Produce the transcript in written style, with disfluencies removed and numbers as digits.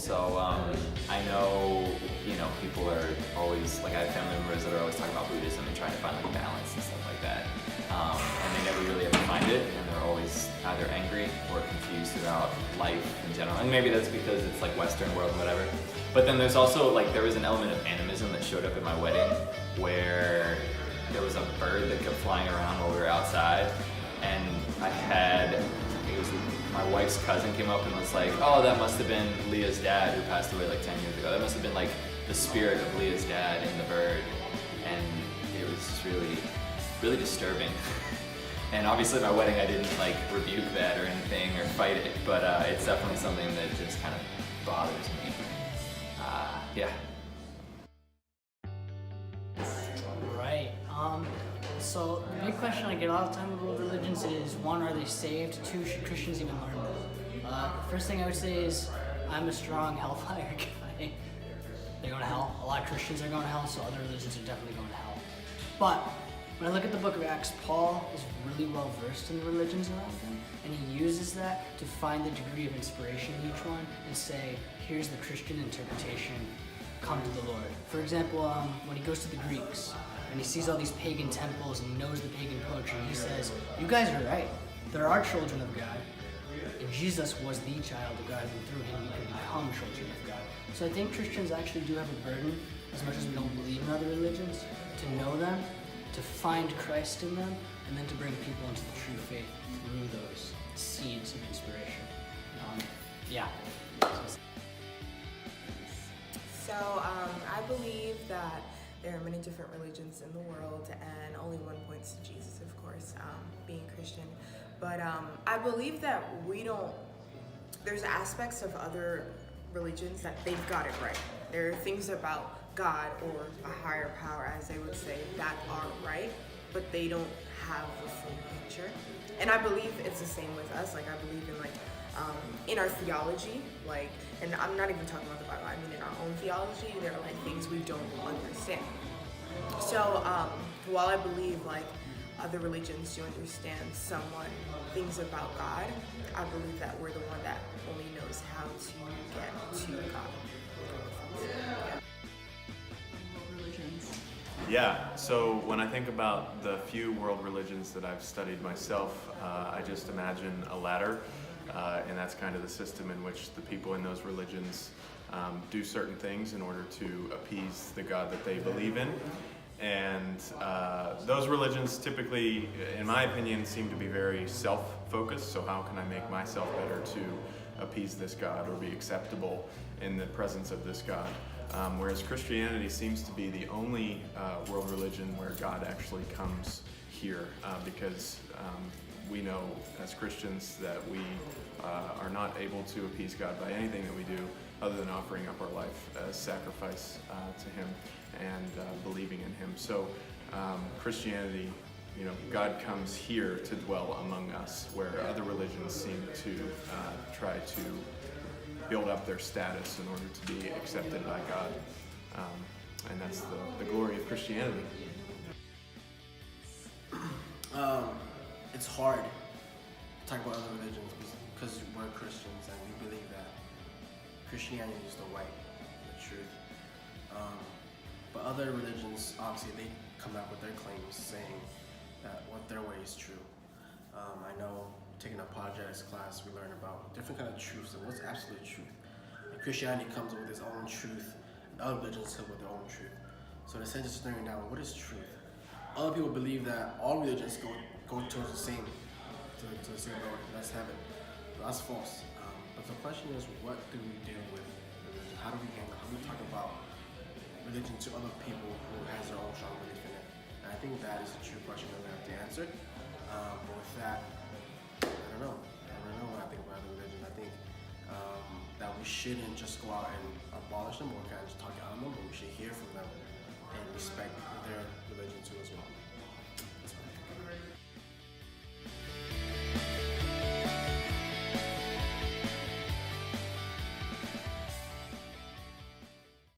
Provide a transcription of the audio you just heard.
So I know, people are always, like I have family members that are always talking about Buddhism and trying to find like balance and stuff like that. And they never really ever find it, and they're always either angry or confused about life in general. And maybe that's because it's like Western world and whatever. But then there's also there was an element of animism that showed up at my wedding where there was a bird that kept flying around while we were outside, and my wife's cousin came up and was like, oh, that must have been Leah's dad who passed away like 10 years ago. That must have been like the spirit of Leah's dad in the bird. And it was just really, really disturbing. And obviously at my wedding I didn't like rebuke that or anything or fight it, but it's definitely something that just kind of bothers me. Yeah. Right. So the big question I get a lot of time with world religions is, one, are they saved? Two, should Christians even learn them? First thing I would say is, I'm a strong hellfire guy. They're going to hell. A lot of Christians are going to hell, so other religions are definitely going to hell. But when I look at the book of Acts, Paul is really well versed in the religions around him, and he uses that to find the degree of inspiration in each one and say, here's the Christian interpretation, come to the Lord. For example, when he goes to the Greeks, and he sees all these pagan temples and he knows the pagan poetry, he says, you guys are right. There are children of God. And Jesus was the child of God, and through him we can become children of God. So I think Christians actually do have a burden, as much as we don't believe in other religions, to know them, to find Christ in them, and then to bring people into the true faith through those seeds of inspiration. Yeah. So I believe that there are many different religions in the world, and only one points to Jesus, of course, being Christian. But I believe that there's aspects of other religions that they've got it right. There are things about God or a higher power, as they would say, that are right, but they don't have the full picture. And I believe it's the same with us. Like, I believe in our theology, and I'm not even talking about the Bible, I mean in our own theology, there are things we don't understand. So while I believe other religions do understand somewhat things about God, I believe that we're the one that only knows how to get to God. Yeah, so when I think about the few world religions that I've studied myself, I just imagine a ladder, and that's kind of the system in which the people in those religions do certain things in order to appease the God that they believe in. And those religions typically, in my opinion, seem to be very self-focused. So how can I make myself better to appease this God or be acceptable in the presence of this God? Whereas Christianity seems to be the only world religion where God actually comes here, because we know as Christians that we are not able to appease God by anything that we do other than offering up our life as sacrifice to Him and believing in Him. So Christianity, God comes here to dwell among us, where other religions seem to try to build up their status in order to be accepted by God. And that's the glory of Christianity. It's hard to talk about other religions because we're Christians and we believe that Christianity is the way, the truth. But other religions, obviously, they come out with their claims saying that what their way is true. I know taking a apologetics class, we learn about different kind of truths and what's absolute truth. And Christianity comes up with its own truth, and other religions come with their own truth. So in a sense, it's narrowing down what is truth. Other people believe that all religions go towards the same, to the same road, and that's heaven. But that's false. But the question is, what do we do with religion? How do we handle? How do we talk about religion to other people who has their own strong belief in it? And I think that is a true question that we have to answer. But with that, I don't know what I think about other religion. I think that we shouldn't just go out and abolish them or kind of just talk out on them, but we should hear from them and respect their religion too as well. That's what I think.